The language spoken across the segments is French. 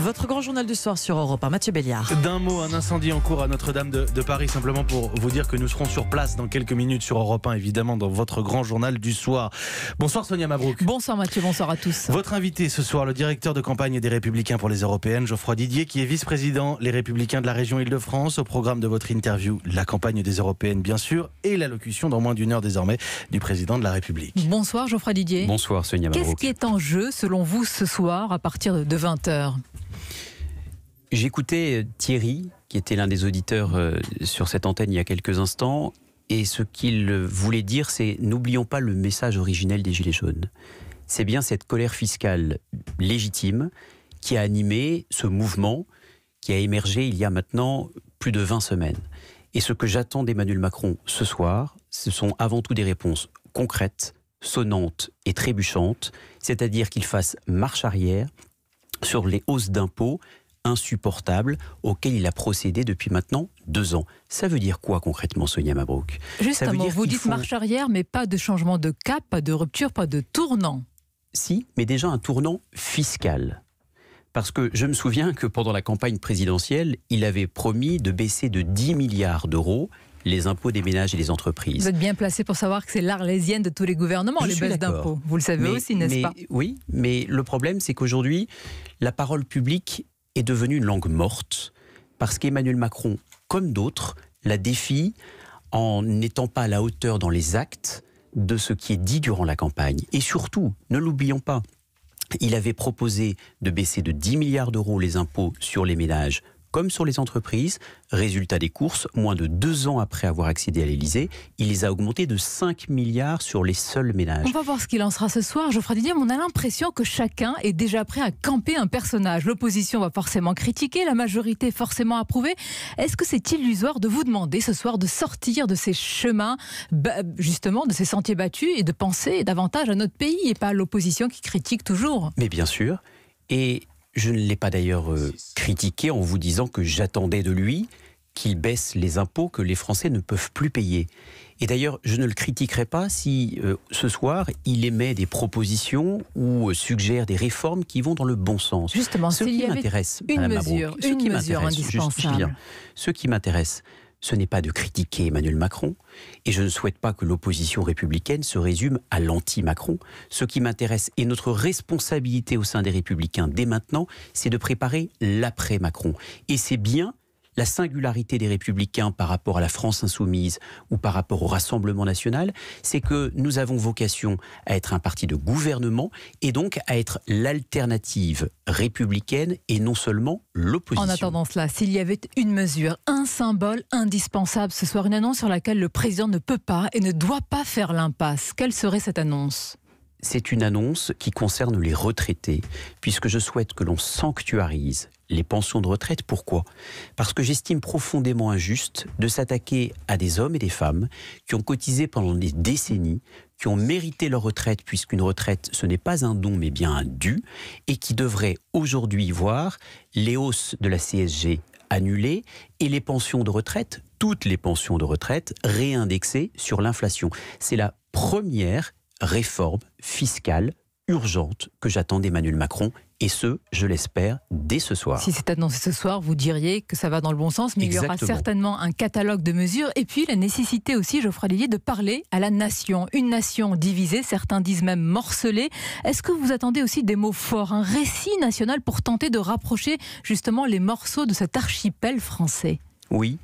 Votre grand journal du soir sur Europe 1, Mathieu Béliard. D'un mot, un incendie en cours à Notre-Dame de Paris, simplement pour vous dire que nous serons sur place dans quelques minutes sur Europe 1, évidemment, dans votre grand journal du soir. Bonsoir Sonia Mabrouk. Bonsoir Mathieu, bonsoir à tous. Votre invité ce soir, le directeur de campagne des Républicains pour les Européennes, Geoffroy Didier, qui est vice-président Les Républicains de la région Île-de-France. Au programme de votre interview, la campagne des Européennes, bien sûr, et l'allocution dans moins d'une heure désormais du président de la République. Bonsoir Geoffroy Didier. Bonsoir Sonia Mabrouk. Qu'est-ce qui est en jeu selon vous ce soir à partir de 20h ? J'écoutais Thierry, qui était l'un des auditeurs sur cette antenne il y a quelques instants, et ce qu'il voulait dire, c'est n'oublions pas le message originel des Gilets jaunes. C'est bien cette colère fiscale légitime qui a animé ce mouvement qui a émergé il y a maintenant plus de 20 semaines. Et ce que j'attends d'Emmanuel Macron ce soir, ce sont avant tout des réponses concrètes, sonnantes et trébuchantes, c'est-à-dire qu'il fasse marche arrière sur les hausses d'impôts insupportable auquel il a procédé depuis maintenant 2 ans. Ça veut dire quoi concrètement, Sonia Mabrouk ? Justement, vous dites marche arrière, mais pas de changement de cap, pas de rupture, pas de tournant. Si, mais déjà un tournant fiscal. Parce que je me souviens que pendant la campagne présidentielle, il avait promis de baisser de 10 milliards d'euros les impôts des ménages et des entreprises. Vous êtes bien placé pour savoir que c'est l'arlésienne de tous les gouvernements, les baisses d'impôts. Vous le savez aussi, n'est-ce pas ? Oui, mais le problème, c'est qu'aujourd'hui, la parole publique est devenue une langue morte parce qu'Emmanuel Macron, comme d'autres, la défie en n'étant pas à la hauteur dans les actes de ce qui est dit durant la campagne. Et surtout, ne l'oublions pas, il avait proposé de baisser de 10 milliards d'euros les impôts sur les ménages comme sur les entreprises. Résultat des courses, moins de 2 ans après avoir accédé à l'Élysée, il les a augmentés de 5 milliards sur les seuls ménages. On va voir ce qu'il en sera ce soir. Geoffroy Didier, on a l'impression que chacun est déjà prêt à camper un personnage. L'opposition va forcément critiquer, la majorité forcément approuver. Est-ce que c'est illusoire de vous demander ce soir de sortir de ces chemins, justement, de ces sentiers battus et de penser davantage à notre pays et pas à l'opposition qui critique toujours ? Mais bien sûr. Et je ne l'ai pas d'ailleurs critiqué en vous disant que j'attendais de lui qu'il baisse les impôts que les Français ne peuvent plus payer. Et d'ailleurs, je ne le critiquerai pas si ce soir, il émet des propositions ou suggère des réformes qui vont dans le bon sens. Justement, ce qui m'intéresse, une mesure indispensable. Ce qui m'intéresse, ce n'est pas de critiquer Emmanuel Macron, et je ne souhaite pas que l'opposition républicaine se résume à l'anti-Macron. Ce qui m'intéresse, et notre responsabilité au sein des Républicains dès maintenant, c'est de préparer l'après-Macron. Et c'est bien la singularité des Républicains par rapport à la France insoumise ou par rapport au Rassemblement national, c'est que nous avons vocation à être un parti de gouvernement et donc à être l'alternative républicaine et non seulement l'opposition. En attendant cela, s'il y avait une mesure, un symbole indispensable ce soir, une annonce sur laquelle le président ne peut pas et ne doit pas faire l'impasse, quelle serait cette annonce ? C'est une annonce qui concerne les retraités, puisque je souhaite que l'on sanctuarise les pensions de retraite. Pourquoi ? Parce que j'estime profondément injuste de s'attaquer à des hommes et des femmes qui ont cotisé pendant des décennies, qui ont mérité leur retraite, puisqu'une retraite, ce n'est pas un don, mais bien un dû, et qui devraient aujourd'hui voir les hausses de la CSG annulées et les pensions de retraite, toutes les pensions de retraite, réindexées sur l'inflation. C'est la première réforme fiscale urgente que j'attends d'Emmanuel Macron, et ce, je l'espère, dès ce soir. Si c'est annoncé ce soir, vous diriez que ça va dans le bon sens, mais Exactement. Il y aura certainement un catalogue de mesures, et puis la nécessité aussi, Geoffroy Didier, de parler à la nation. Une nation divisée, certains disent même morcelée. Est-ce que vous attendez aussi des mots forts, un récit national pour tenter de rapprocher justement les morceaux de cet archipel français ? Oui,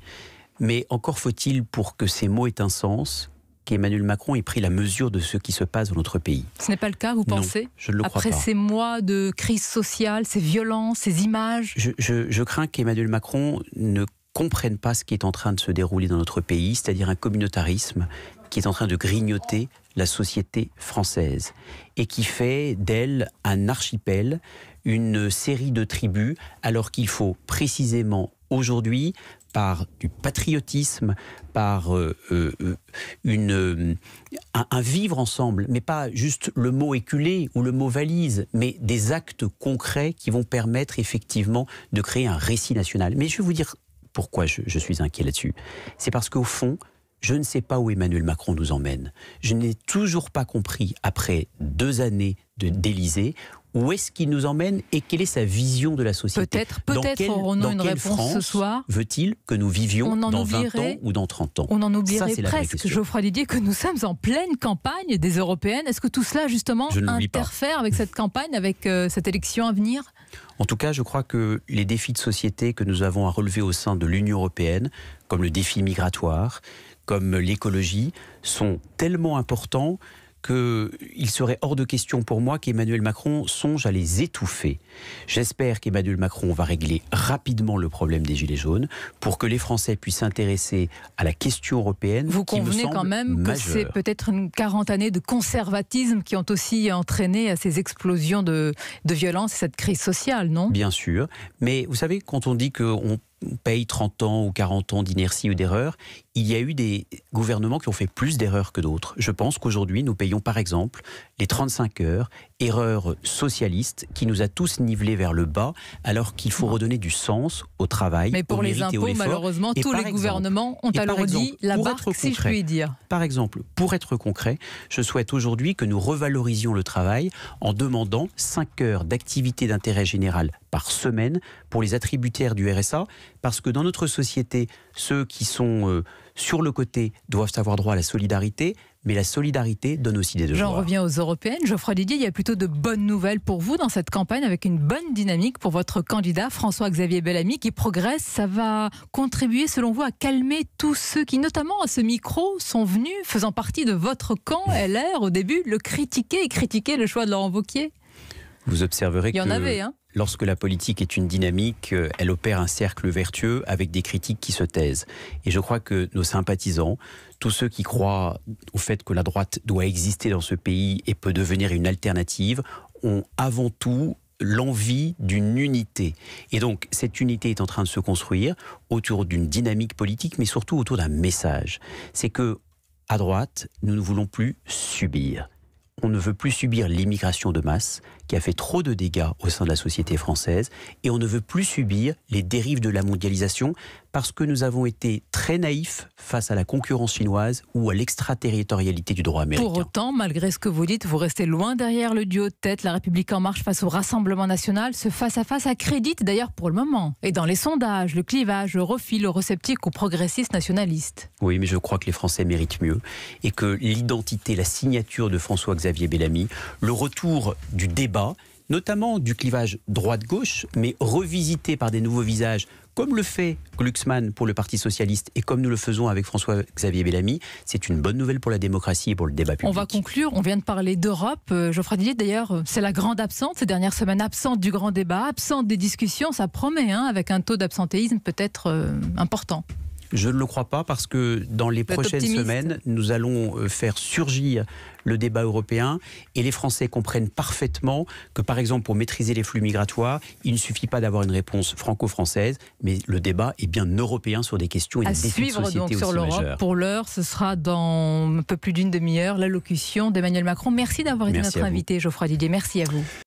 mais encore faut-il, pour que ces mots aient un sens, qu'Emmanuel Macron ait pris la mesure de ce qui se passe dans notre pays. Ce n'est pas le cas, vous pensez ? Non, je ne le crois pas. Après ces mois de crise sociale, ces violences, ces images ? Je crains qu'Emmanuel Macron ne comprenne pas ce qui est en train de se dérouler dans notre pays, c'est-à-dire un communautarisme qui est en train de grignoter la société française et qui fait d'elle un archipel, une série de tribus, alors qu'il faut précisément aujourd'hui, par du patriotisme, par un vivre ensemble, mais pas juste le mot éculé ou le mot valise, mais des actes concrets qui vont permettre effectivement de créer un récit national. Mais je vais vous dire pourquoi je suis inquiet là-dessus. C'est parce qu'au fond, je ne sais pas où Emmanuel Macron nous emmène. Je n'ai toujours pas compris, après 2 années d'Élysée, Où est-ce qu'il nous emmène et quelle est sa vision de la société? Peut-être aurons-nous une réponse France ce soir. Veut-il que nous vivions dans 20 ans ou dans 30 ans? On en oublierait presque, Geoffroy Didier, que nous sommes en pleine campagne des européennes. Est-ce que tout cela, justement, interfère avec cette campagne, avec cette élection à venir? En tout cas, je crois que les défis de société que nous avons à relever au sein de l'Union européenne, comme le défi migratoire, comme l'écologie, sont tellement importants qu'il serait hors de question pour moi qu'Emmanuel Macron songe à les étouffer. J'espère qu'Emmanuel Macron va régler rapidement le problème des Gilets jaunes pour que les Français puissent s'intéresser à la question européenne. Vous convenez quand même que c'est peut-être une 40 années de conservatisme qui ont aussi entraîné à ces explosions de violence et cette crise sociale, non? Bien sûr, mais vous savez, quand on dit qu'on paye 30 ans ou 40 ans d'inertie ou d'erreur, il y a eu des gouvernements qui ont fait plus d'erreurs que d'autres. Je pense qu'aujourd'hui, nous payons par exemple les 35 heures, erreur socialiste qui nous a tous nivelés vers le bas, alors qu'il faut redonner du sens au travail, mais pour au les mérite et au impôts, effort. malheureusement, tous les gouvernements ont alourdi la barque, si je puis dire. Par exemple, pour être concret, je souhaite aujourd'hui que nous revalorisions le travail en demandant 5 heures d'activité d'intérêt général par semaine pour les attributaires du RSA, parce que dans notre société, ceux qui sont sur le côté doivent avoir droit à la solidarité, mais la solidarité donne aussi des devoirs. J'en reviens aux européennes. Geoffroy Didier, il y a plutôt de bonnes nouvelles pour vous dans cette campagne, avec une bonne dynamique pour votre candidat François-Xavier Bellamy qui progresse. Ça va contribuer, selon vous, à calmer tous ceux qui, notamment à ce micro, sont venus, faisant partie de votre camp LR au début, le critiquer et critiquer le choix de Laurent Wauquiez. Vous observerez que lorsque la politique est une dynamique, elle opère un cercle vertueux avec des critiques qui se taisent. Et je crois que nos sympathisants, tous ceux qui croient au fait que la droite doit exister dans ce pays et peut devenir une alternative, ont avant tout l'envie d'une unité. Et donc, cette unité est en train de se construire autour d'une dynamique politique, mais surtout autour d'un message. C'est que, à droite, nous ne voulons plus subir. On ne veut plus subir l'immigration de masse qui a fait trop de dégâts au sein de la société française, et on ne veut plus subir les dérives de la mondialisation parce que nous avons été très naïfs face à la concurrence chinoise ou à l'extraterritorialité du droit américain. Pour autant, malgré ce que vous dites, vous restez loin derrière le duo de tête La République En Marche face au Rassemblement National. Ce face-à-face accrédite d'ailleurs pour le moment. Et dans les sondages, le clivage, le refil, le sceptique ou progressiste nationaliste. Oui, mais je crois que les Français méritent mieux et que l'identité, la signature de François-Xavier Bellamy, le retour du débat, notamment du clivage droite-gauche, mais revisité par des nouveaux visages, comme le fait Glucksmann pour le Parti Socialiste et comme nous le faisons avec François-Xavier Bellamy, c'est une bonne nouvelle pour la démocratie et pour le débat public. On va conclure, on vient de parler d'Europe. Geoffroy Didier, d'ailleurs, c'est la grande absente ces dernières semaines, absente du grand débat, absente des discussions, ça promet, avec un taux d'absentéisme peut-être important. Je ne le crois pas parce que dans les prochaines semaines, nous allons faire surgir le débat européen et les Français comprennent parfaitement que, par exemple, pour maîtriser les flux migratoires, il ne suffit pas d'avoir une réponse franco-française, mais le débat est bien européen sur des questions et des défis de société donc sur l'Europe. Majeurs. Pour l'heure, ce sera dans un peu plus d'une demi-heure l'allocution d'Emmanuel Macron. Merci d'avoir été notre invité, Geoffroy Didier. Merci à vous.